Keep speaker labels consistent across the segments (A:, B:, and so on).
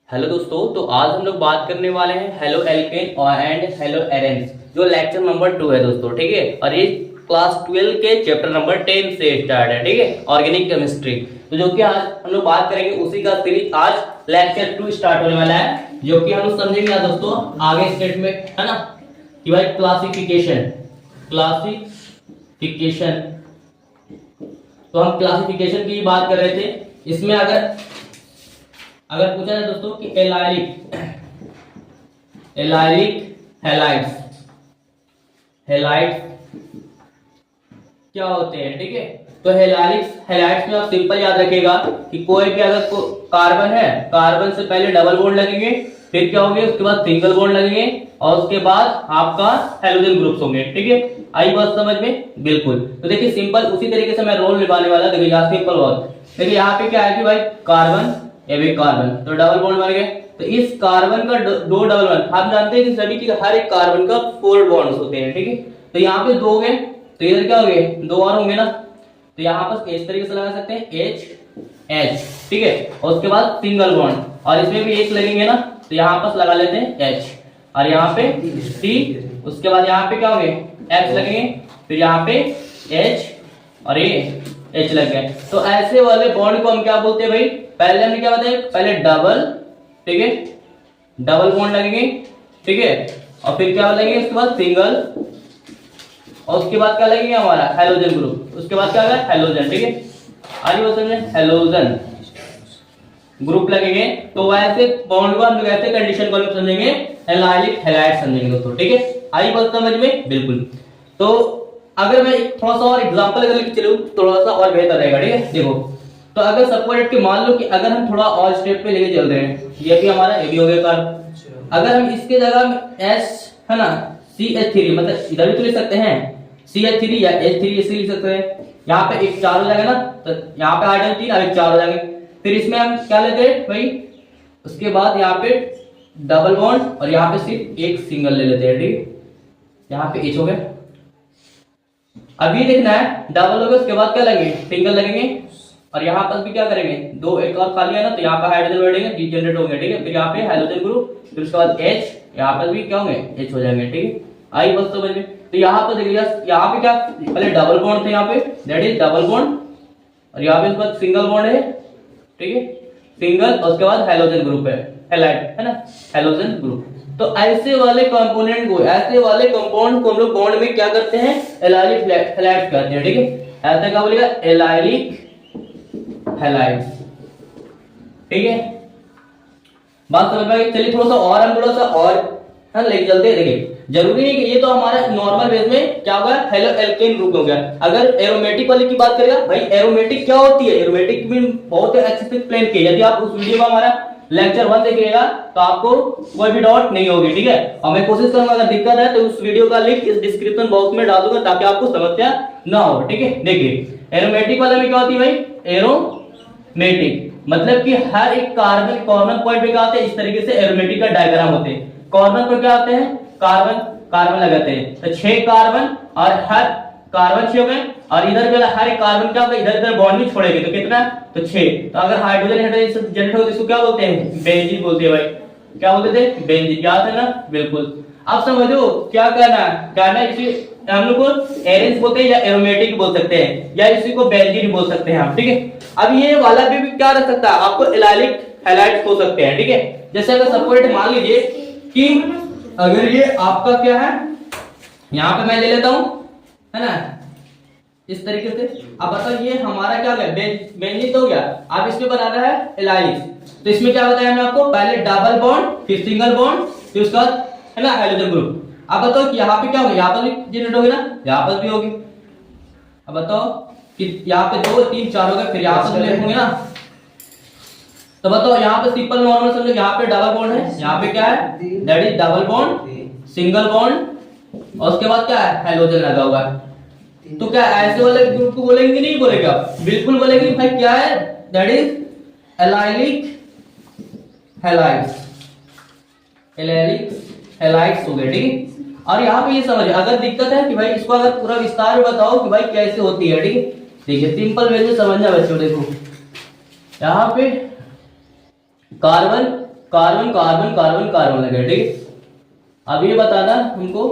A: Hello दोस्तों, तो आज हम लोग बात करने वाले हैं हेलो एल्केन और एंड हेलो एरेंस, जो लेक्चर नंबर 2 है दोस्तों। ठीक है, और ये क्लास 12 के चैप्टर नंबर 10 से स्टार्ट है। ठीक है, ऑर्गेनिक केमिस्ट्री। तो जो कि आज हम लोग बात करेंगे उसी का सीरीज आज लेक्चर 2 स्टार्ट होने वाला है, जो कि हम लोग समझेंगे आज दोस्तों आगे स्टेट में, है ना, कि भाई क्लासिफिकेशन। तो हम क्लासिफिकेशन की बात कर रहे थे। इसमें अगर पूछा जाए दोस्तों कि एलाइलिक हैलाइड्स क्या होते हैं। ठीक है, तो हैलाइड्स में आप सिंपल याद रखिएगा कि कोई भी अगर कार्बन है, कार्बन से पहले डबल बॉन्ड लगेंगे, फिर क्या होंगे, उसके बाद सिंगल बॉन्ड लगेंगे, और उसके बाद आपका हैलोजन ग्रुप्स होंगे। ठीक है, आई बात समझ में? बिल्कुल। तो देखिए सिंपल उसी तरीके से मैं रोल निभाने वाला। देखिए यहाँ सिंपल बात, देखिए यहाँ पे क्या है कि भाई कार्बन, ये भी कार्बन, तो डबल बॉन्ड बन गए। तो इस कार्बन का दो डबल बॉन्ड, हम जानते हैं कि सभी की हर एक कार्बन का 4 बॉन्ड्स होते हैं। ठीक है, तो यहाँ पे 2 गए, तो इधर क्या हो गए, 2 और होंगे ना। तो यहाँ पर इस तरीके से लगा सकते हैं H। ठीक है, और उसके बाद सिंगल बॉन्ड, और इसमें भी H लगेंगे ना, तो यहाँ पर लगा लेते हैं H, और यहाँ पे C, उसके बाद यहाँ पे क्या होंगे, X लगेंगे, फिर यहाँ पे H और ये H लग गए। तो ऐसे वाले बॉन्ड को हम क्या बोलते हैं भाई, पहले हमने क्या बताया, पहले डबल, ठीक है, डबल बॉन्ड लगेंगे, ठीक है, और फिर क्या लगेंगे, उसके बाद सिंगल, और उसके बाद क्या लगेंगे हमारा हैलोजन ग्रुप, उसके बाद क्या होगा हैलोजन। ठीक है, आगे वो समझे, हैलोजन ग्रुप लगेंगे। तो वैसे बॉन्ड को हम लोग ऐसे कंडीशन को समझेंगे एलाइलिक हैलाइड समझेंगे दोस्तों। ठीक है, आई बात समझ में? बिल्कुल। तो अगर मैं थोड़ा सा और एग्जांपल अगर लेके चलूं थोड़ा सा और बेहतर रहेगा। ठीक है, देखो, तो अगर सपोज के मान लो कि अगर हम थोड़ा और स्टेप पे लेके चल रहे हैं, ये भी हमारा ये भी हो गया कार्बन, अगर हम इसके जगह S, है ना, CH3, मतलब इधर भी तो लिख सकते हैं CH3 या H3, इसे लिख सकते हैं। यहाँ पे एक 4 हो जाएगा ना, तो यहाँ पे हाइड्रोजन 3 और एक 4 हो जाएंगे। फिर इसमें हम क्या लेते हैं भाई, उसके बाद यहाँ पे डबल बॉन्ड, और यहाँ पे सिर्फ एक सिंगल ले लेते हैं। ठीक है, यहाँ पे H हो गया। अभी देखना है डबल हो गया, उसके बाद क्या लगेंगे, सिंगल लगेंगे, और यहाँ पर भी क्या करेंगे, 2 एक और खाली है ना, तो यहाँ पर हाइड्रोजन बैठेंगे, डी जनरेट होंगे। ठीक है, फिर यहाँ पे हाइड्रोजन ग्रुप, फिर उसके बाद H, यहाँ पर भी क्या होंगे, H हो जाएंगे। ठीक है, आई बस समझ में? तो यहाँ पर देखिए, यहाँ पे क्या पहले डबल बॉन्ड थे, यहाँ पे दैट इज डबल बॉन्ड, और यहाँ पे उसके बाद सिंगल बॉन्ड है। ठीक है, सिंगल, और उसके बाद हाइड्रोजन ग्रुप हैलाइड, है ना, हाइड्रोजन ग्रुप। तो ऐसे वाले कंपोनेंट को, ऐसे वाले कंपाउंड को हम लोग बॉन्ड में क्या करते हैं, एलाइलिक हैलाइड कहते हैं। ठीक है, ऐसा क्या बोलेगा, एलाइलिक हैलाइड्स। ठीक है, बात समझ में? चलिए थोड़ा सा और हम थोड़ा सा और लेके चलते हैं। देखिए जरूरी नहीं कि ये तो हमारा नॉर्मल बेस में क्या होगा, हेलो एल्केन ग्रुप हो गया। अगर एरोमेटिक वाले की बात करेगा, भाई एरोमेटिक क्या होती है, एरोमेटिक भी बहुत अच्छे से एक्सप्लेन किया। यदि आप उस वीडियो का हमारा लेक्चर 1 देखिएगा तो आपको कोई भी डाउट नहीं होगी। ठीक है, और मैं कोशिश करूंगा अगर दिक्कत है तो उस वीडियो का लिंक इस डिस्क्रिप्शन बॉक्स में डाल दूंगा ताकि आपको समस्या ना हो। ठीक है, देखिए एरोमेटिक वाले में क्या होती है भाई, एरोमेटिक मतलब कि हर एक कार्बन कॉर्नर पॉइंट पे क्या होते हैं, इस तरीके से एरोमेटिक का डायग्राम होते हैं। कॉर्नर पर क्या होते हैं, कार्बन लगाते हैं, तो 6 कार्बन, और हर कार्बन 6 हो गए, और इधर भी हर एक कार्बन क्या होगा, इधर बॉन्ड भी छोड़ेंगे, तो कितना, तो 6। तो अगर हाइड्रोजन जनरेट हो तो इसको क्या बोलते हैं, बेंजीन बोलते हैं। भाई क्या बोलते थे, बेंजीन, याद है ना? बिल्कुल। अब समझो क्या कहना है, इसी हम लोग को एरेंस बोलते हैं, या एरोमेटिक बोल सकते हैं, या इसी को बेंजीन बोल सकते हैं हम। ठीक है, अब ये वाला भी क्या रख सकता है, आपको एलाइलिक हैलाइड्स हो सकते हैं। ठीक है, जैसे अगर सपोज मान लीजिए कि अगर ये आपका क्या है, यहां पे मैं ले लेता हूं, है ना, इस तरीके से। अब बताओ ये हमारा क्या है, बेंजीन तो हो गया। अब इसमें बनाना है एलाइलिक, तो इसमें क्या बताया मैंने आपको, पहले डबल बॉन्ड, फिर सिंगल बॉन्ड, फिर उसके बाद, है ना, हाइड्रोजन ग्रुप। अब बताओ कि यहाँ पे क्या होगा, यहाँ पर भी जनरेट होगी ना, यहाँ पर भी होगी। अब बताओ कि यहाँ पे 2 3 4 हो गए, फिर यहाँ पर भी होंगे ना। तो बताओ यहाँ पे सिंपल नॉर्मल समझो, यहाँ पे डबल बॉन्ड है, यहाँ पे क्या है, that is double bond, single bond, और उसके बाद क्या है, हाइड्रोजन लगा हुआ है। तो क्या ऐसे वाले ग्रुप को बोलेंगे, नहीं बोलेगा, बिल्कुल बोलेंगे भाई क्या है, that is allylic halides, allylic halides हो गए। ठीक है, और यहाँ पे ये समझ, अगर दिक्कत है कि भाई इसको अगर पूरा विस्तार में बताओ कि भाई कैसे होती है। ठीक है, देखिए सिंपल वे में समझना बच्चों। देखो यहाँ पे carbon carbon carbon carbon carbon लगेगा, ठीक है। अब ये बताना हमको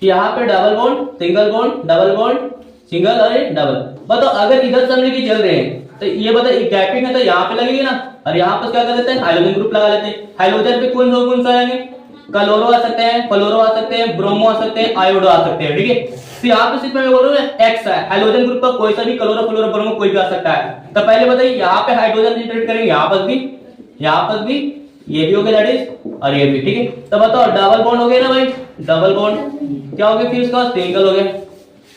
A: कि यहाँ पे double bond, single bond, double bond, single और डबल। बताओ अगर इधर से हम लेके चल रहे हैं तो ये बताओ गैपिंग है तो यहाँ पे लगेगी ना, और यहाँ पर क्या कर देते हैं हाइड्रोजन ग्रुप लगा लेते हैं। हाइड्रोजन पे कौन सा आएंगे, क्लोरो आ सकते हैं, फ्लोरो आ सकते हैं, ब्रोमो आ सकते हैं, आयोडो आ सकते हैं, ठीक है। तो यहाँ पे सिर्फ मैं बोल रहा हूँ एक्स है, हाइड्रोजन ग्रुप का कोई सा भी क्लोरो फ्लोरो ब्रोमो कोई भी आ सकता है। तो पहले बताइए यहाँ पे हाइड्रोजन इंटरेक्ट करेंगे, यहाँ पर भी ये भी हो गया दैट इज, और ये भी, ठीक है। तो बताओ डबल बॉन्ड हो गया ना भाई, डबल बॉन्ड क्या हो गया, फिर उसका सिंगल हो गया,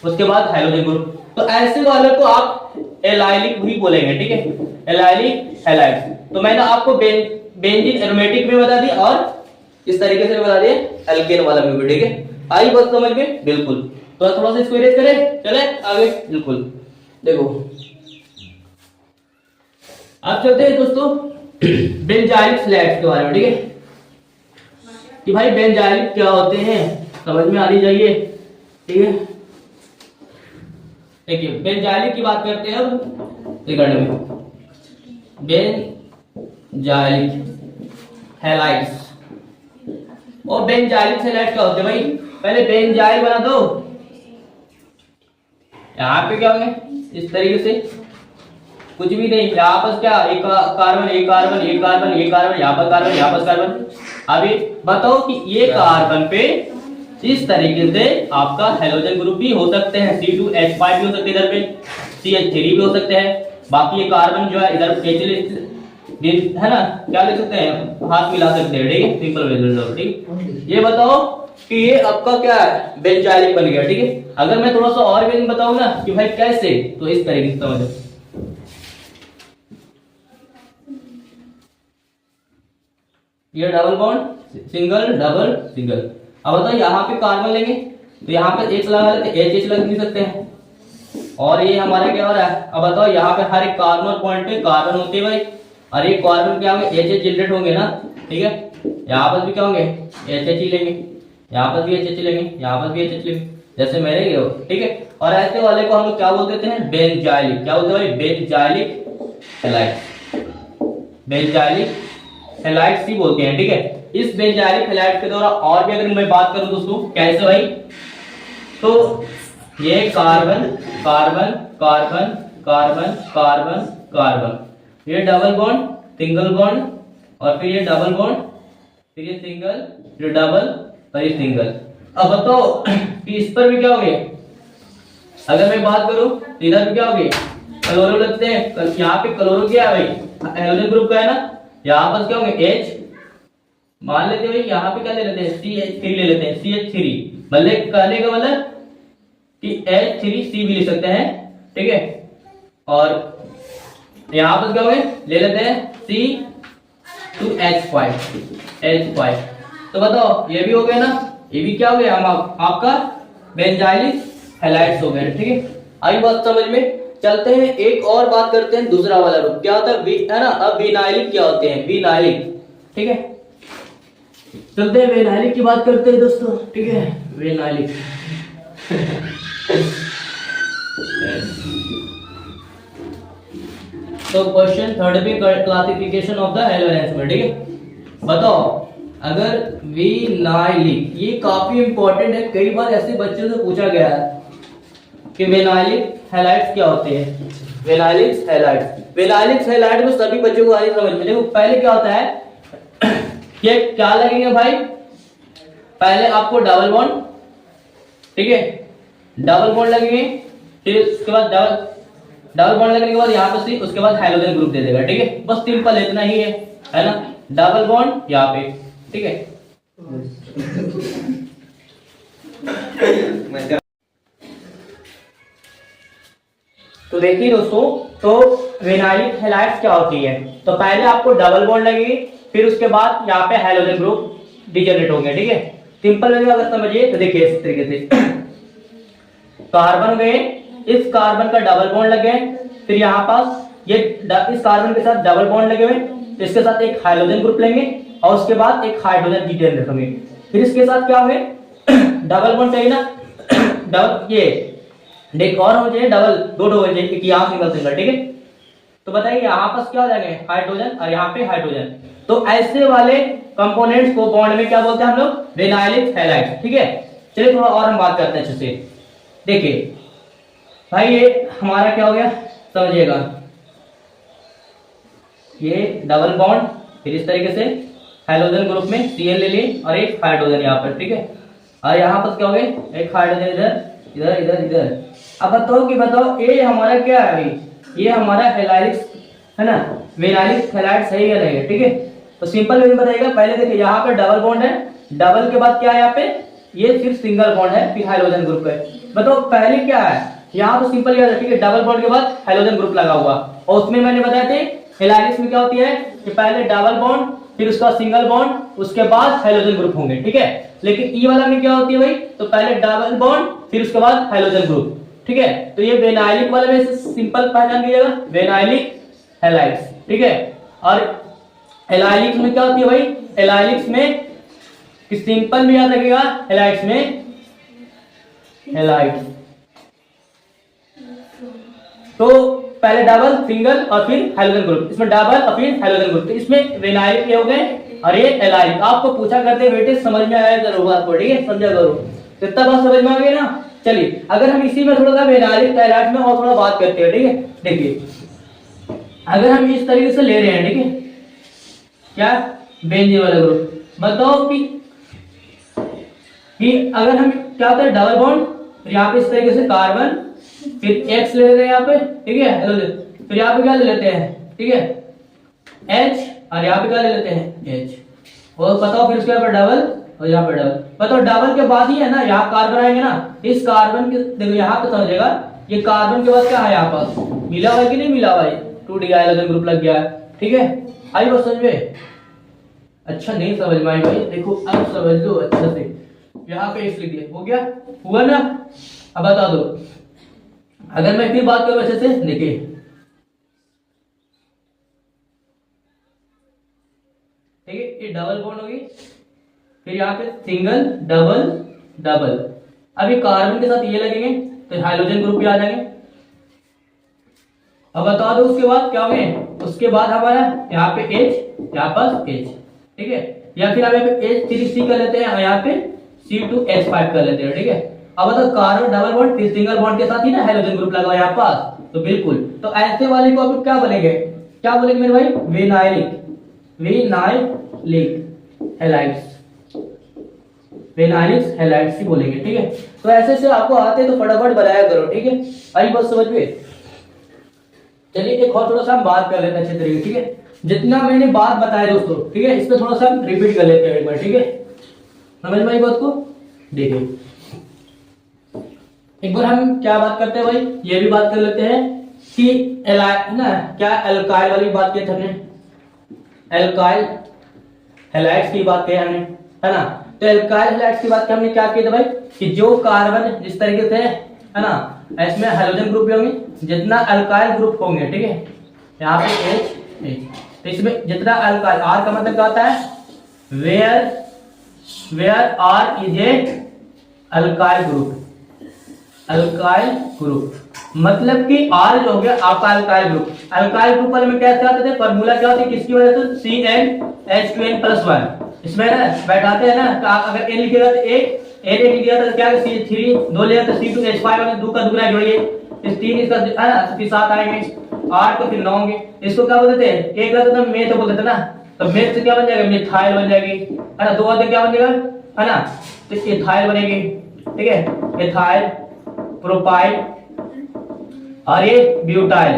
A: उसके बाद हाइड्रोजन ग्रुप। तो ऐसे वाले को आप एलाइलिक भी बोलेंगे, ठीक है, एलाइलिक हैलाइड। तो मैंने आपको बेंजीन एरोमेटिक में बता दिया और इस तरीके से बता दिया एल्केन वाला में भी, ठीक है। आई बात समझ में, बिल्कुल। तो थोड़ा सा इसको इरेज करें, चले आगे, बिल्कुल। देखो अब चलते हैं दोस्तों बेंजाइलिक हैलाइड्स के बारे में, ठीक है, कि भाई बेंजाइलिक क्या होते हैं, समझ में आनी चाहिए, ठीक है। देखिए बेंजाइलिक की बात करते हैं अब रिकॉर्ड में, बेंजाइलिक हैलाइड्स। और बेंजाइलिक हैलाइड क्या होते हैं भाई, पहले बेंजाइल बना दो, यहाँ पे क्या होंगे इस तरीके से, कुछ भी नहीं, यहाँ पर क्या एक कार्बन एक कार्बन एक कार्बन एक कार्बन, यहाँ पर कार्बन यहाँ पर कार्बन। अभी बताओ कि ये कार्बन पे इस तरीके से आपका हैलोजन ग्रुप भी हो सकते हैं, C2H5 भी हो सकते हैं, इधर पे CH3 भी हो सकते हैं। बाकी ये कार्बन जो है इधर है ना, क्या लिख सकते हैं, हाथ मिला सकते हैं, ठीक है, सिंपल वे, ठीक। ये बताओ कि ये आपका क्या है, बेंजाइलिक बन गया, ठीक है। अगर मैं थोड़ा सा और भी बताऊं ना कि भाई कैसे, तो इस तरीके से समझो, ये double bond single double single. अब बताओ यहाँ पे कार्बन लेंगे तो यहाँ पे H लगा लेते, H लग नहीं सकते हैं, और ये हमारा क्या हो रहा है। अब बताओ यहाँ पे हर एक कार्बन पॉइंट पे कार्बन होते हैं भाई, और एक कार्बन क्या होंगे H जनरेट होंगे ना, ठीक है। यहाँ पर भी क्या होंगे H ही लेंगे, यहाँ पर भी H लेंगे, यहाँ पर भी H लेंगे, जैसे मेरे ये हो, ठीक है। और ऐसे वाले को हम लोग क्या बोल देते हैं, बेंजाइलिक। क्या बोलते हैं भाई, बेंजाइलिक हैलाइड, बेंजाइलिक हैलाइड्स ही बोलते हैं, ठीक है। इस बेंजाइलिक हैलाइड के द्वारा और भी अगर मैं बात करूं दोस्तों कैसे भाई, तो ये carbon carbon carbon carbon carbon carbon, ये डबल बॉन्ड सिंगल बॉन्ड, और फिर ये डबल बॉन्ड, फिर ये सिंगल, फिर डबल, और ये सिंगल। अब बताओ कि इस पर भी क्या हो गया, अगर मैं बात करूं तो इधर भी क्या हो गया, क्लोरो लगते हैं, यहाँ पे क्लोरो क्या है भाई, हैलोजन ग्रुप का है ना, यहाँ पर क्या होंगे H, मान लेते हैं भाई यहाँ पे क्या ले लेते हैं CH3 ले लेते हैं, CH3 मतलब कहने का मतलब कि H3C भी ले सकते हैं, ठीक है। और यहाँ पर क्या होंगे ले लेते हैं C2H5 H5। तो बताओ ये भी हो गया ना, ये भी क्या हो गया आपका बेंजाइलिक हैलाइड्स हो गए, ठीक है। आई बात समझ में। चलते हैं एक और बात करते हैं, दूसरा वाला रूप क्या होता है ना। अब विनाइलिक क्या होते हैं, विनाइलिक, ठीक है। चलते हैं विनाइलिक की बात करते हैं दोस्तों, ठीक है, विनाइलिक। तो क्वेश्चन थर्ड पे क्लासिफिकेशन ऑफ द एलिमेंट्स में, ठीक है। बताओ अगर विनाइलिक, ये काफी इंपॉर्टेंट है, कई बार ऐसे बच्चों से पूछा गया है कि विनाइलिक हैलाइड्स क्या होते हैं। विनाइलिक हैलाइड्स, विनाइलिक हैलाइड में सभी बच्चों को आगे समझ में। देखो पहले क्या होता है कि क्या लगेंगे भाई, पहले आपको डबल बॉन्ड, ठीक है, डबल बॉन्ड लगेंगे, फिर उसके बाद डबल बॉन्ड लगने के बाद यहाँ पे उसके बाद हाइड्रोजन ग्रुप दे देगा, ठीक है। बस सिंपल इतना ही है ना, डबल बॉन्ड यहाँ पे, ठीक है। तो देखिए दोस्तों, तो विनाइलिक हैलाइड्स क्या होती है, तो पहले आपको डबल बॉन्ड लगेगी, फिर उसके बाद यहाँ पे हाइड्रोजन ग्रुप डिजनरेट होंगे, ठीक है। सिंपल वे अगर समझिए तो देखिए इस तरीके से कार्बन गए, इस कार्बन का डबल बॉन्ड लग गए, फिर यहाँ पास ये इस कार्बन के साथ डबल बॉन्ड लगे हुए, इसके साथ एक हाइड्रोजन ग्रुप लेंगे और उसके बाद एक हाइड्रोजन डिजनरेट होंगे, फिर इसके साथ क्या होंगे डबल बॉन्ड चाहिए ना, डबल ये देख और हो जाए डबल, दो चाहिए क्योंकि यहाँ सिंगल सिंगल, ठीक है। तो बताइए यहाँ पर क्या हो जाएंगे, हाइड्रोजन और यहाँ पे हाइड्रोजन। तो ऐसे वाले कंपोनेंट्स को बॉन्ड में क्या बोलते हैं हम लोग, विनाइलिक हैलाइड। ठीक है, चलिए थोड़ा और हम बात करते हैं अच्छे से। देखिए भाई ये हमारा क्या हो गया समझिएगा, ये डबल बॉन्ड, फिर इस तरीके से हाइड्रोजन ग्रुप में Cl ले लिए और एक हाइड्रोजन यहाँ पर। ठीक है, और यहाँ पर क्या हो गया, एक हाइड्रोजन इधर इधर इधर इधर। अब बताओ ये हमारा क्या है भाई, ये हमारा हैलाइड है ना, विनाइलिक हैलाइड सही है नहीं है। ठीक है, तो सिंपल वे में बताइएगा। पहले देखिए यहाँ पे डबल बॉन्ड है, डबल के बाद क्या है यहाँ पे, ये सिर्फ सिंगल बॉन्ड है, फिर हाइड्रोजन ग्रुप है। बताओ पहले क्या है, यहाँ तो सिंपल याद है। ठीक है, डबल बॉन्ड के बाद हाइड्रोजन ग्रुप लगा हुआ, और उसमें मैंने बताया थे हैलाइड्स में क्या होती है कि पहले डबल बॉन्ड, फिर उसका सिंगल बॉन्ड, उसके बाद हाइड्रोजन ग्रुप होंगे। ठीक है, लेकिन ई वाला में क्या होती है भाई, तो पहले डबल बॉन्ड फिर उसके बाद हाइड्रोजन ग्रुप। ठीक है, तो ये विनाइलिक वाला में सिंपल पहचान कीजिएगा, विनाइलिक हैलाइड्स। ठीक है, और हैलाइड्स में क्या होती है भाई, हैलाइड्स में सिंपल में याद रखिएगा, हैलाइड्स में हैलाइड्स तो पहले डबल सिंगल और फिर हाइड्रोजन ग्रुप, इसमें डबल और फिर हाइड्रोजन ग्रुप। तो इसमें विनाइलिक ये हो गए और ये हैलाइड। आपको पूछा करते बेटे समझ में आया जरूर आपको। ठीक है, समझा करो, कितना बात समझ में आ गई ना। चलिए अगर हम इसी में थोड़ा सा विनाइलिक हैलाइड में और थोड़ा बात करते हैं। ठीक है, देखिए अगर हम इस तरीके से ले रहे हैं, ठीक है, क्या बेंजीन वाला ग्रुप, बताओ कि अगर हम क्या होता है डबल बॉन्ड, फिर यहाँ पे इस तरीके से कार्बन, फिर X ले लेते हैं यहाँ पे। ठीक है, फिर यहाँ पे क्या ले लेते हैं, ठीक है, H, और यहाँ पे क्या ले लेते हैं H, और बताओ फिर उसके यहाँ पर डबल और यहाँ पर डबल। बताओ डबल के बाद ही है ना यहाँ कार्बन आएंगे ना, इस कार्बन के देखो यहाँ पे समझेगा, ये कार्बन के बाद क्या है यहाँ पास, मिला हुआ है कि नहीं मिला हुआ है, 2D हाइड्रोजन ग्रुप लग गया है। ठीक है, आई बात समझ में, अच्छा नहीं समझ में आई भाई, देखो अब समझ लो अच्छा से। यहाँ पे X लिख दिया, हो गया, हुआ ना। अब बता दो, अगर मैं फिर बात करूं अच्छे से, देखिए ठीक है, ये डबल बॉन्ड होगी, फिर यहाँ पे सिंगल डबल डबल। अभी कार्बन के साथ ये लगेंगे तो हाइड्रोजन ग्रुप भी आ जाएंगे। अब बता दो उसके बाद क्या होंगे, उसके बाद हमारा यहाँ पे H, यहाँ पर H। ठीक है, या फिर हम यहाँ पे H3C कर लेते हैं और यहाँ पे C2H5 कर लेते हैं। ठीक है, अब बताओ कार्बन डबल बॉन्ड फिर सिंगल बॉन्ड के साथ ही ना हाइड्रोजन ग्रुप लगा यहाँ पास, तो बिल्कुल, तो ऐसे वाले को आप क्या बोलेंगे, क्या बोलेंगे मेरे भाई, vinylic, vinylic halides, vinylic halides ही बोलेंगे। ठीक है, तो ऐसे से आपको आते तो फटाफट बनाया करो। ठीक है, आई बात समझ में। चलिए एक और थोड़ा सा हम बात कर लेते हैं अच्छे तरीके। ठीक है, जितना मैंने बात बताया दोस्तों, ठीक है, इसमें थोड़ा सा हम रिपीट कर लेते हैं एक बार। ठीक है, समझ में आई बात को। देखिए एक बार हम क्या बात करते हैं भाई, ये भी बात कर लेते हैं कि एलाइड ना, क्या एल्काइल वाली बात की हमने, एल्काइल हैलाइड्स की बात की हमने, है ना। तो एल्काइल हैलाइड्स की बात हमने क्या की था भाई, कि जो कार्बन जिस तरीके से है ना, इसमें हाइड्रोजन ग्रुप भी होंगे, जितना अल्काइल ग्रुप होंगे। ठीक है, यहाँ पे H, तो इसमें जितना अल्काइल, R का मतलब क्या होता है, where R is a alkyl group, alkyl group मतलब कि R जो हो गया आपका अल्काइल ग्रुप। अल्काइल ग्रुप वाले में कैसे आते थे, फार्मूला क्या होती है, किसकी वजह से, CnH2n+1। इसमें ना बैठाते हैं ना, तो अगर N लिखेगा तो एक N लिख दिया तो क्या, C3 2 ले तो C2H5 2 का दूसरा जोड़िए, इस 3 इसका है ना, फिर 7 आएंगे, 8 को फिर 9 होंगे। इसको क्या बोलते थे, एक रहता था मेथ बोलते थे ना, तो मेथ से क्या बन जाएगा, मिथाइल बन जाएगी, है ना। 2 आते क्या बन जाएगा, है ना, तो इथाइल बनेगी। ठीक है, इथाइल, प्रोपाइल और ये ब्यूटाइल।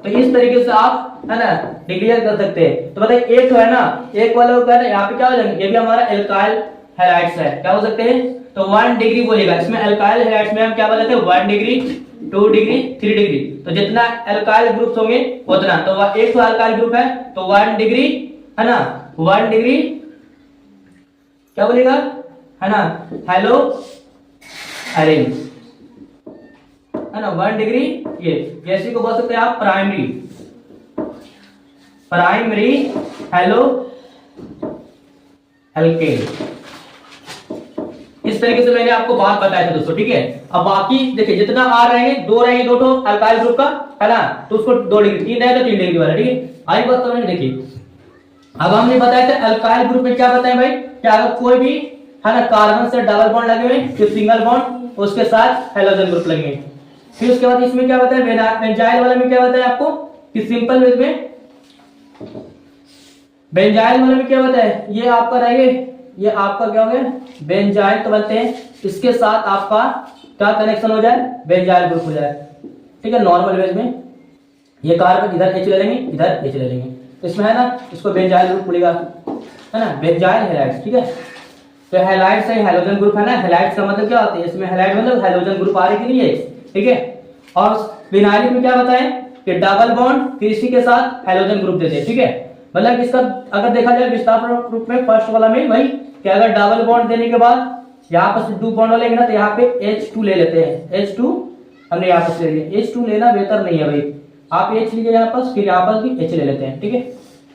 A: तो इस तरीके से आप है ना डिक्लेयर कर सकते हैं। तो बताइए एक तो है ना, एक वाला होगा ना, यहाँ पे क्या हो जाएंगे, ये भी हमारा एल्काइल हैलाइड्स है, क्या हो सकते हैं, तो 1 डिग्री बोलेगा। इसमें एल्काइल हैलाइड्स में हम क्या बोलते हैं, 1 डिग्री 2 डिग्री 3 डिग्री। तो जितना एल्काइल ग्रुप्स होंगे उतना, तो एक तो एल्काइल ग्रुप है तो 1 डिग्री है ना, 1 डिग्री क्या बोलेगा, है ना, हेलो अरेंज, है ना, 1 डिग्री। ये जैसे को बोल सकते हैं आप प्राइमरी, प्राइमरी हेलो एल्केन। इस तरीके से मैंने आपको बात बताया था दोस्तों, ठीक है। अब बाकी देखिए जितना आर रहेंगे, दो रहेंगे, दो ठो अल्काइल ग्रुप का, है ना, तो उसको 2 डिग्री, 3 रहेगा तो 3 डिग्री वाला, ठीक है। आई बात समझ में। देखिए अब हमने बताया था अल्काइल ग्रुप में क्या बताएं भाई, कि अगर कोई भी, है ना, कार्बन से डबल बॉन्ड लगे हुए, फिर सिंगल बॉन्ड, उसके साथ हाइड्रोजन ग्रुप लगे हुए। फिर उसके बाद इसमें क्या बताया, बेंजाइल वाला में क्या बताया आपको, कि सिंपल वेज में, बेंजाइल वाले में क्या बताया, ये आपका रहेगा, ये आपका क्या हो गया, बेंजाइल तो बनते हैं, इसके साथ आपका क्या कनेक्शन हो जाए, बेंजाइल ग्रुप हो जाए, ठीक है। नॉर्मल वेज में ये कार्बन इधर H ले लेंगे, इधर H ले लेंगे, तो इसमें है ना, इसको बेंजाइल ग्रुप बोलेगा, है ना, बेंजाइल हैलाइड्स, ठीक है। तो हैलाइड से हाइड्रोजन ग्रुप है ना, हैलाइड का मतलब क्या होता है, इसमें हैलाइड मतलब हाइड्रोजन ग्रुप आ रही कि नहीं है, ठीक है। और विनाइलिक में क्या बताएं, कि डबल बॉन्ड फिर इसी के साथ हाइड्रोजन ग्रुप देते हैं, ठीक है। मतलब इसका अगर देखा जाए विस्तार रूप में फर्स्ट वाला में भाई, कि अगर डबल बॉन्ड देने के बाद यहाँ पर 2 बॉन्ड लेंगे ना, तो यहाँ पे H2 ले लेते हैं, H2 हमने यहाँ पर ले लिया, H2 लेना बेहतर नहीं है भाई, आप H लीजिए यहाँ पर, फिर यहाँ पर भी H ले लेते हैं, ठीक है।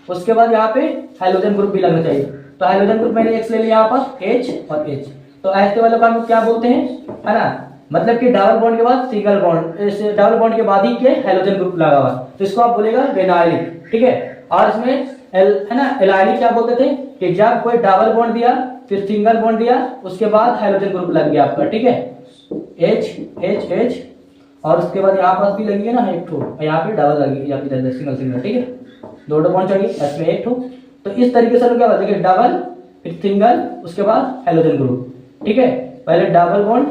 A: उसके बाद यहाँ पे हाइड्रोजन ग्रुप भी लगना चाहिए, तो हाइड्रोजन ग्रुप मैंने X ले लिया यहाँ पर, H और H, तो ऐसे वालों का हम क्या बोलते हैं, है ना, मतलब कि डबल बॉन्ड के बाद सिंगल बॉन्ड, डबल बॉन्ड के बाद ही के हाइड्रोजन ग्रुप लगा हुआ, तो इसको आप बोलेगा विनाइलिक, ठीक है। और इसमें है ना, एलाइलिक क्या बोलते थे, कि जब कोई डबल बॉन्ड दिया, फिर सिंगल बॉन्ड दिया, उसके बाद हाइड्रोजन ग्रुप लग गया आपका, ठीक है, H H H, और उसके बाद यहाँ पास भी लगेगी ना एक ठो, यहाँ पे डबल लगेगी, या फिर सिंगल सिंगल, ठीक है, 2 बॉन्ड चाहिए, इसमें एक ठो। तो इस तरीके से क्या होता है, डबल फिर सिंगल, उसके बाद हाइड्रोजन ग्रुप, ठीक है। पहले डबल बॉन्ड,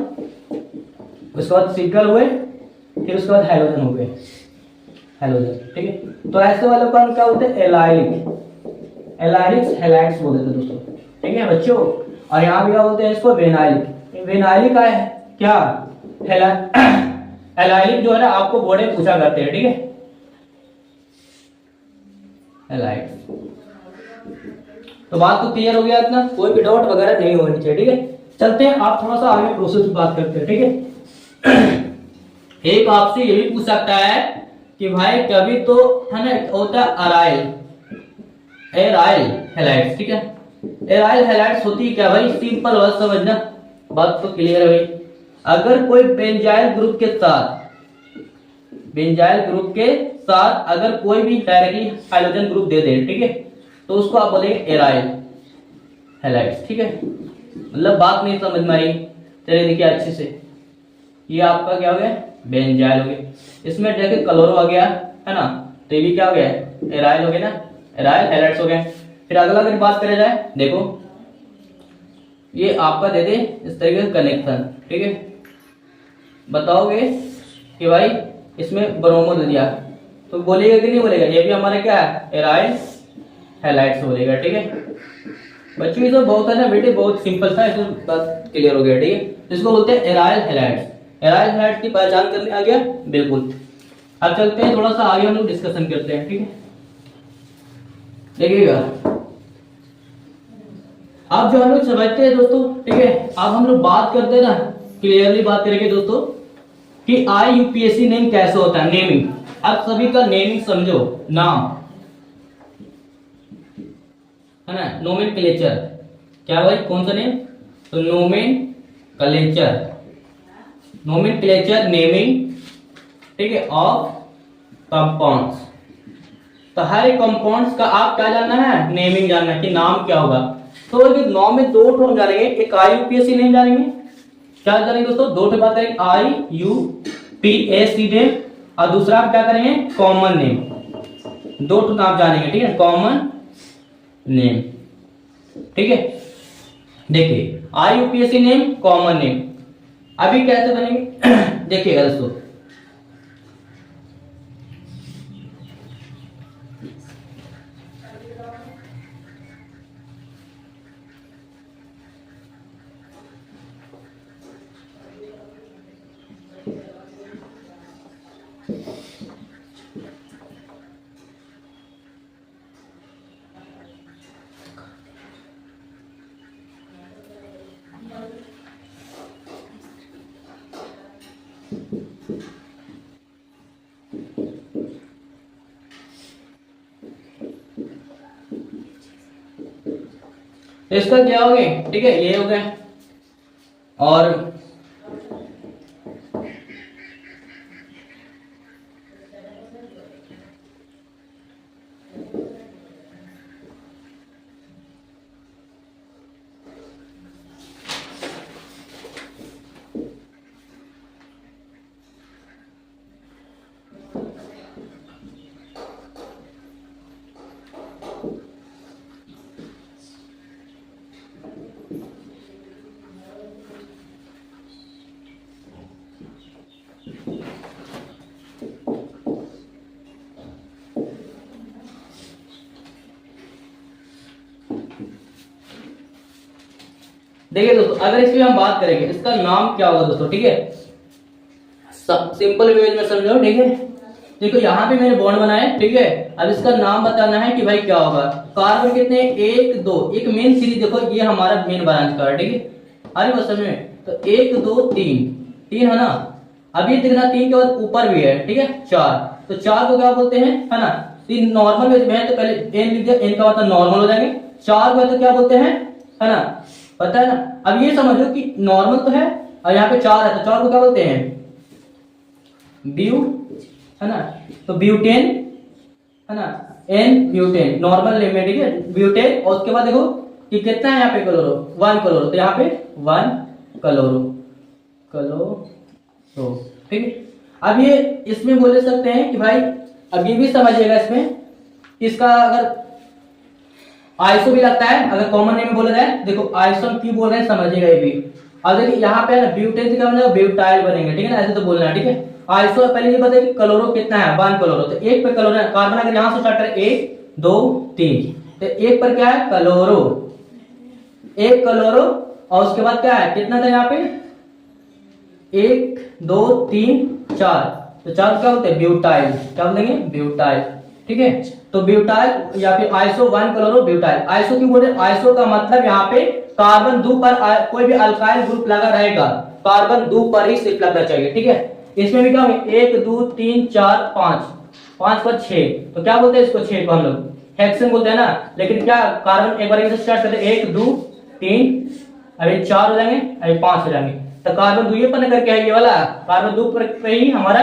A: उसके बाद सिंगल हुए, फिर उसके बाद हाइड्रोजन हो गए, हाइड्रोजन, ठीक है। तो ऐसे वालों का क्या बोलते हैं, एलाइलिक, एलाइलिक्स हैलाइड्स बोलते हैं दोस्तों, ठीक है बच्चों। और यहाँ भी क्या बोलते हैं इसको, वेनाइलिक, वेनाइलिक का है क्या, एलाइलिक जो है ना, आपको बोर्ड में पूछा करते हैं, ठीक है, एलाइड। तो बात तो क्लियर हो गया इतना, कोई भी डाउट वगैरह नहीं होनी चाहिए, ठीक है। चलते हैं, आप थोड़ा सा आगे प्रोसेस की बात करते हैं, ठीक है। एक आपसे ये भी पूछ सकता है कि भाई कभी तो है ना होता है अराइल, एराइल हैलाइड्स, ठीक है। एराइल हैलाइड्स होती है क्या भाई, सिंपल बात समझना, बात तो क्लियर है भाई। अगर कोई बेंजाइल ग्रुप के साथ, बेंजाइल ग्रुप के साथ अगर कोई भी डायरेक्टली हाइड्रोजन ग्रुप दे दे, ठीक है, तो उसको आप बोलेंगे एराइल हैलाइड्स, ठीक है। मतलब बात नहीं समझ में आई, चलिए देखिए अच्छे से, ये आपका क्या हो गया, बेंजाइल हो गया, इसमें देखिए क्लोरो आ गया, है ना, तो ये भी क्या हो गया, एराइल हो गया ना, एराइल हैलाइड्स हो गए। फिर अगला अगर बात करें जाए, देखो ये आपका दे दे इस तरीके से कनेक्शन, ठीक है, बताओगे कि भाई इसमें ब्रोमो दे दिया, तो बोलेगा कि नहीं बोलेगा, ये भी हमारा क्या है, एराइल हैलाइड्स बोलेगा, ठीक है बच्चों। ये तो बहुत है ना बेटे, बहुत सिंपल था, इसमें बात क्लियर हो गया, ठीक है। इसको बोलते हैं एराइल हैलाइड्स, एराइल हैलाइड्स की पहचान करने आ गया, बिल्कुल। अब चलते हैं थोड़ा सा आगे, हम लोग डिस्कशन करते हैं, ठीक है। देखिएगा अब जो हम लोग समझते हैं दोस्तों, ठीक है, अब हम लोग बात करते हैं ना, क्लियरली बात करेंगे दोस्तों कि IUPAC नेम कैसे होता है, नेमिंग। अब सभी का नेमिंग समझो, नाम है ना, नोमेनक्लेचर, क्या भाई कौन सा नेम, तो नोमेनक्लेचर, नोमेनक्लेचर नेमिंग, ठीक है, ऑफ कंपाउंड्स। तो हर एक कंपाउंड्स का आप क्या जानना है, नेमिंग जानना है कि नाम क्या होगा। तो नाम में 2 ठो हम जानेंगे, एक IUPAC नेम जानेंगे, क्या जानेंगे दोस्तों, 2 ठो बात करेंगे, IUPAC नेम, और दूसरा आप क्या करेंगे, कॉमन नेम, 2 ठो नाम जानेंगे, ठीक है, कॉमन नेम, ठीक है। देखिए IUPAC नेम, कॉमन नेम, अभी कैसे बनेंगे देखिएगा दोस्तों। इसका क्या हो गया, ठीक है, ये हो गया, और देखिए दोस्तों, अगर इसकी हम बात करेंगे इसका नाम क्या होगा दोस्तों, ठीक है, सिंपल वे में समझो, ठीक है। देखो यहाँ पे मैंने बॉन्ड बनाया, ठीक है। अब इसका नाम बताना है कि भाई क्या होगा। कार्बन कितने, एक दो, एक मेन सीरीज, देखो ये हमारा मेन ब्रांच का है, ठीक है। अरे बस समझ में, तो एक दो तीन, तीन है ना। अब ये देखना तीन के बाद ऊपर भी है, ठीक है, चार, तो चार को क्या बोलते हैं, है ना। तीन नॉर्मल में है तो पहले एन लिख दिया, एन का मतलब नॉर्मल हो जाएंगे। चार को तो क्या बोलते हैं, है ना, पता है ना। अब ये समझ लो कि नॉर्मल तो है और यहाँ पे चार है, तो चार को क्या बोलते हैं, ब्यू, है ना। तो ब्यूटेन, है ना, एन ब्यूटेन नॉर्मल नेम है, ठीक है, ब्यूटेन। और उसके बाद देखो कि कितना है यहाँ पे क्लोरो, वन क्लोरो, तो यहाँ पे वन क्लोरो, क्लोरो, ठीक है। अब ये इसमें बोले सकते हैं कि भाई, अब ये भी समझिएगा इसमें, इसका अगर आइसो भी लगता है, अगर कॉमन नेम में बोला जाए, देखो आइसो क्यों बोल रहे हैं समझिएगा ये भी। अब देखिए यहाँ पे ना ब्यूटेन से क्या बनेगा, ब्यूटाइल बनेंगे, ठीक है ना, ऐसे तो बोलना है, ठीक है। आइसो पहले ये बताइए कि क्लोरो कितना है, वन क्लोरो, तो एक पे क्लोरो है, कार्बन अगर यहाँ से स्टार्ट करें, एक दो तीन, तो एक पर क्या है, क्लोरो, एक क्लोरो। और उसके बाद क्या है, कितना था यहाँ पे, एक दो तीन चार, तो चार क्या होते हैं, ब्यूटाइल, क्या बोलेंगे, ब्यूटाइल, ठीक है। तो ब्यूटाइल या फिर iso one chloro butyl. Iso क्यों बोले, आइसो का मतलब यहाँ पे कार्बन दो पर कोई भी अल्काइल ग्रुप लगा रहेगा, कार्बन दो पर ही सिर्फ लगना चाहिए, ठीक है। इसमें भी क्या होगा, एक दो तीन चार पांच, पांच पर छह, तो क्या बोलते हैं इसको, छह को हम लोग हेक्सेन बोलते हैं ना। लेकिन क्या कार्बन एक बार से स्टार्ट करते हैं, एक दो तीन, अभी चार हो जाएंगे, अभी पांच हो जाएंगे, तो कार्बन दुई पर करके है ये वाला, कार्बन दो पर ही हमारा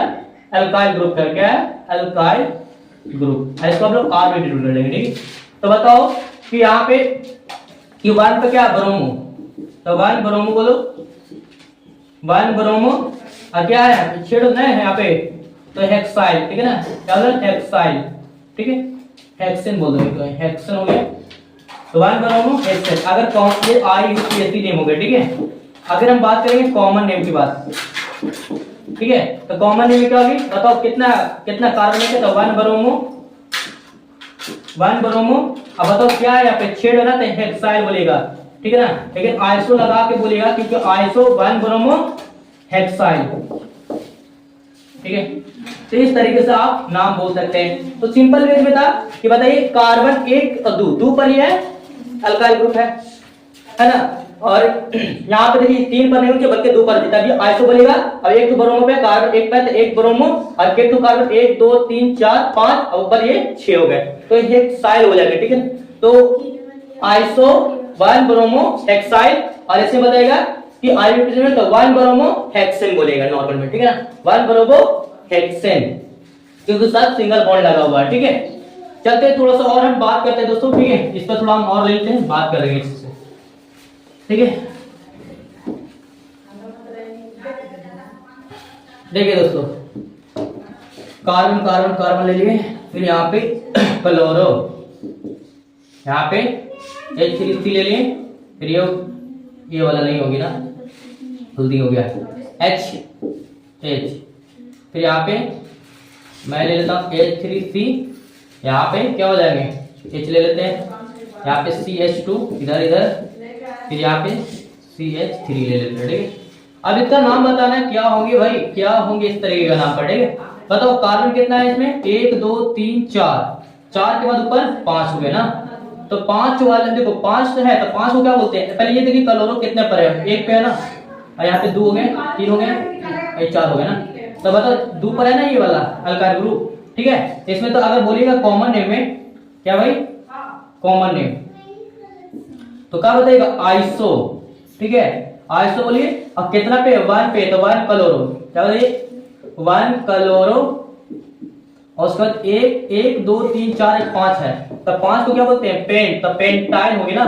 A: अल्काइल ग्रुप है, क्या है, अल्काइल ग्रुप। इसको हम लोग ऑर्बिटल ढूंढ लेंगे, ठीक। तो बताओ कि यहाँ पे कि वन पे क्या, ब्रोमो, तो वन ब्रोमो बोलो, वन ब्रोमो। और क्या है, छेड़ होना है यहाँ पे, तो हेक्साइल, ठीक है ना, क्या बोला, हेक्साइल, ठीक है, हेक्सेन बोल दो, तो हेक्सेन हो गया, तो वन ब्रोमो हेक्सेन। अगर ये आई यूसी नेम हो गया, ठीक है। अगर हम बात करेंगे कॉमन नेम की बात, ठीक है, तो कॉमन नेम क्या होगी, बताओ कितना कितना कार्बन है, तो वन ब्रोमो, वन ब्रोमो। अब बताओ क्या है यहाँ पे, छेड़ है ना, तो हेक्साइल बोलेगा, ठीक है ना। लेकिन आइसो लगा के बोलेगा, क्योंकि आइसो वन ब्रोमो हेक्साइल, ठीक है। तो इस तरीके से आप नाम बोल सकते हैं। तो सिंपल वे में था कि बताइए कार्बन एक और दो पर ही है, अल्काइल ग्रुप है ना। और यहाँ पे देखिए तीन पर नहीं होंगे बल्कि दो पर, तभी आइसो बनेगा। अब एक तो ब्रोमो पे कार्बन एक पे, तो एक ब्रोमो, और एक तो कार्बन एक दो तीन चार पांच, और ऊपर ये छह हो गए, तो ये हेक्साइल हो जाएगा, ठीक है। तो आइसो वन ब्रोमो हेक्साइल, और ऐसे बताएगा कि आईयूपीएसी में तो वन ब्रोमो हेक्सेन बोलेगा नॉर्मल में, ठीक है ना, वन ब्रोमो हेक्सेन, क्योंकि साथ सिंगल बॉन्ड लगा हुआ है, ठीक है। चलते हैं थोड़ा सा और हम बात करते हैं दोस्तों, ठीक है, इस पर थोड़ा हम और लेते हैं, बात करेंगे इससे, ठीक है। देखिए दोस्तों, कार्बन कार्बन कार्बन ले लिए, फिर यहाँ पे क्लोरो, यहाँ पे H3 ले लिए, फिर ये वाला नहीं होगी ना, जल्दी हो गया, H, फिर यहाँ पे मैं ले लेता हूँ H3C, यहाँ पे क्या हो जाएंगे, H ले लेते हैं, यहाँ पे CH2 इधर, फिर यहाँ पे CH3 ले लेते हैं, ठीक है। अब इसका नाम बताना है, क्या होंगे भाई, क्या होंगे, इस तरीके का नाम पड़ेगा। बताओ कार्बन कितना है इसमें, एक दो तीन चार, चार के बाद ऊपर पांच हो गए ना, तो पांच वाले देखो, पांच है तो पांच को क्या बोलते हैं, पहले ये देखिए क्लोरो कितने पर है, एक पे है ना, और यहाँ पे दो हो गए, तीन हो गए, चार हो गए ना। तो बताओ दो पर है ना ये वाला अल्काइल ग्रुप, ठीक है। इसमें तो अगर बोलिएगा कॉमन नेम में, क्या भाई, कॉमन नेम, तो क्या बताइएगा, आइसो, ठीक है, आइसो बोलिए। अब कितना पे, 1 पे, तो 1 क्लोरो, क्या बोलिए 1 क्लोरो, और उसके बाद 1 2 3 4 5 है, तो 5 को क्या बोलते हैं पेंट, तो पेंटाइल होगी ना,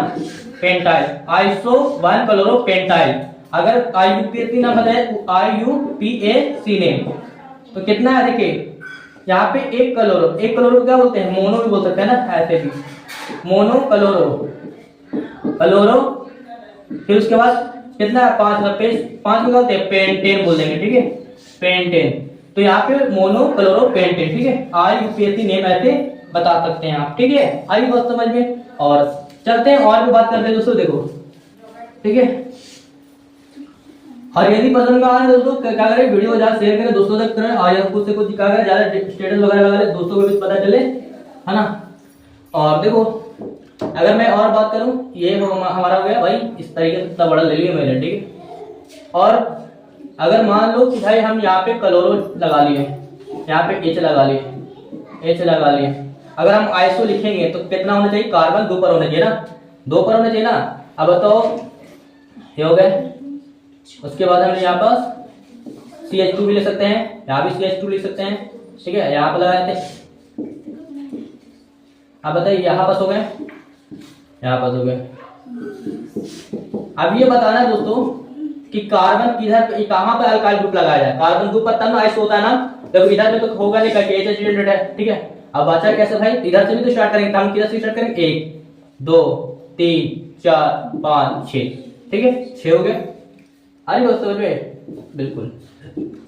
A: पेंटाइल, आइसो 1 क्लोरो पेंटाइल। अगर IUPAC नाम बताए, IUPAC नेम, तो कितना है देखिए यहाँ पे 1 क्लोरो, 1 क्लोरो क्या बोलते हैं, मोनो भी बोल सकते हैं ना, ऐसे भी मोनो क्लोरो, क्लोरो। फिर उसके बाद कितना है 5 का, 5 को क्या बोलते हैं पेंटेन बोल देंगे, ठीक है, पेंटेन। तो यहाँ पे मोनो क्लोरो पेंटेन, ठीक है, IUPAC नेम ऐसे बता सकते हैं आप, ठीक है। आई बात समझ में, और चलते हैं और भी बात करते हैं दोस्तों, देखो ठीक है। और यदि पसंद का है दोस्तों क्या करें, वीडियो को ज्यादा शेयर करें, दोस्तों तक करें, और कुछ से कुछ क्या करें, ज्यादा स्टेटस वगैरह लगा ले, दोस्तों को भी पता चले, है ना। और देखो अगर मैं और बात करूं, ये हमारा हो गया भाई, इस तरीके से इतना बड़ा ले लिया मैंने, ठीक है। और अगर मान लो कि भाई हम यहाँ पे क्लोरो लगा लिए, यहाँ पे H लगा लिए, H लगा लिए, अगर हम आइसो लिखेंगे तो कितना होना चाहिए, कार्बन 2 पर होना चाहिए ना, 2 पर होना चाहिए ना। अब बताओ ये हो गए, उसके बाद हम यहाँ पास CH2 भी ले सकते हैं, यहाँ भी CH2 लिख सकते हैं, ठीक है, यहाँ पर लगाए थे। अब बताइए यहाँ पास हो गए, यहाँ पास हो गए। अब ये बताना है दोस्तों कि कार्बन किधर, कहां पर अल्काइल ग्रुप लगाया जाए, कार्बन ग्रुप पर तब ना आइसो होता है ना, जब इधर में तो होगा नहीं करके H रिलेटेड है, ठीक है। अब बचा कैसे भाई, इधर से भी तो स्टार्ट करेंगे, तो हम किधर से स्टार्ट करेंगे, 1 2 3 4 5 6, ठीक है, 6 हो गए। अरे दोस्तों बिल्कुल,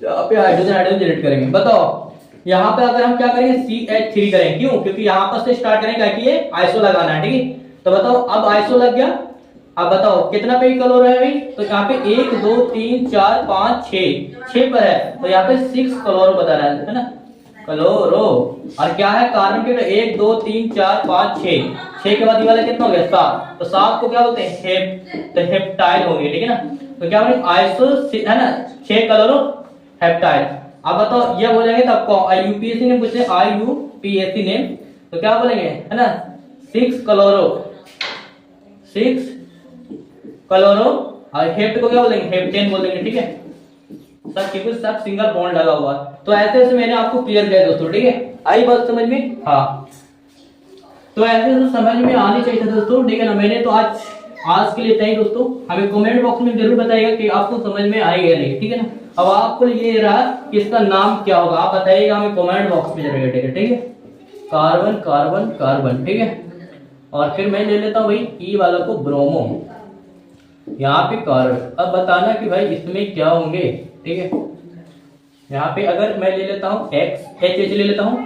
A: यहाँ पे हाइड्रोजन हाइड्रोजन जनरेट करेंगे। बताओ यहाँ पे अगर हम क्या करेंगे, CH3 करेंगे, क्यों, क्योंकि यहाँ पर से स्टार्ट करेंगे कि ये आइसो लगाना है, ठीक है। तो बताओ अब आइसो लग गया, अब बताओ कितना पे क्लोरो है भाई, तो यहाँ पे 1 2 3 4 5 6 पर है, तो यहाँ पे 6 क्लोरो बता रहा है ना, क्लोरो। और क्या है कार्बन के 1 2 3 4 5 6 के बाद ये वाला कितना हो गया 7, तो 7 को क्या बोलते हैं तो हेप्टाइल होंगे, ठीक है ना। तो क्या बोलेंगे आइसो है ना 6 क्लोरो हेप्टाइल। अब बताओ ये बोलेंगे तो आपको IUPAC ने पूछे, IUPAC नेम, तो क्या बोलेंगे है ना 6 क्लोरो, 6 क्लोरो, और हेप्ट को क्या बोलेंगे हेप्टेन बोल देंगे, ठीक है। सब क्योंकि सब सिंगल बॉन्ड लगा हुआ, तो ऐसे ऐसे मैंने आपको क्लियर किया दोस्तों, ठीक है। आई बात समझ में, हाँ, तो ऐसे तो समझ में आनी चाहिए था दोस्तों, ठीक है ना। मैंने तो आज के लिए इतना ही दोस्तों, हमें कमेंट बॉक्स में जरूर बताइएगा कि आपको समझ में आई या नहीं, ठीक है ना। अब आपको ये रहा कि इसका नाम क्या होगा, आप बताइएगा हमें कमेंट बॉक्स में जरूर, ठीक है। कार्बन कार्बन कार्बन, ठीक है। और फिर मैं ले लेता हूँ भाई ई वाला को ब्रोमो, यहाँ पे कार्बन। अब बताना कि भाई इसमें क्या होंगे, ठीक है। यहाँ पे अगर मैं ले लेता हूँ HH ले लेता हूँ,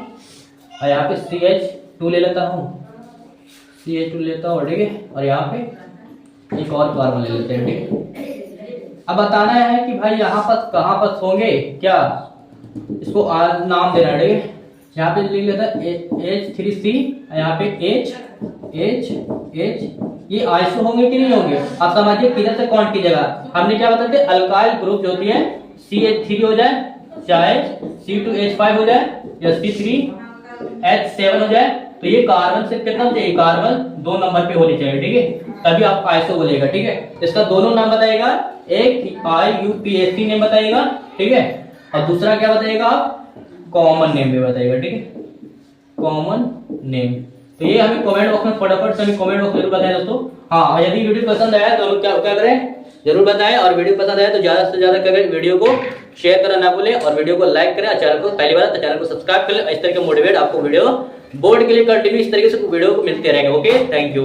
A: और यहाँ पे CH2 ले लेता हूँ, CH2 लेता हूँ, ठीक है। और यहाँ पे एक और कार्बन ले लेते हैं, ठीक है। अब बताना है कि भाई यहाँ पर कहाँ पर होंगे, क्या इसको नाम देना है, ठीक है। यहाँ पे लिख लेता H3C, यहाँ पे H ये आइसो होंगे कि नहीं होंगे, आप समझिए किधर से काउंट कीजिएगा। हमने क्या बताते थे, अल्काइल ग्रुप जो होती है CH3 हो जाए, चाहे C2H5 हो जाए, या C3H7 हो जाए, तो ये कार्बन से कितना चाहिए, कार्बन 2 नंबर पे होनी चाहिए, ठीक है, तभी आप आइसो बोलेगा, ठीक है। इसका दोनों नाम बताएगा, एक IUPAC नेम बताएगा, ठीक है, और दूसरा क्या बताएगा आप कॉमन नेम भी बताएगा, ठीक है, कॉमन नेम। तो ये हमें कमेंट बॉक्स में फटाफट से हमें कमेंट बॉक्स में जरूर बताएं दोस्तों। हाँ, यदि वीडियो पसंद आया तो क्या करें, जरूर बताएं, और वीडियो पसंद आया तो ज्यादा से ज्यादा क्या करें, वीडियो को शेयर करना ना भूलें, और वीडियो को लाइक करें, चैनल को पहली बार तो चैनल को सब्सक्राइब करें। इस तरह के मोटिवेट आपको वीडियो बोर्ड के लिए कंटिन्यू इस तरीके से वीडियो को मिलते रहेंगे। Okay, thank you.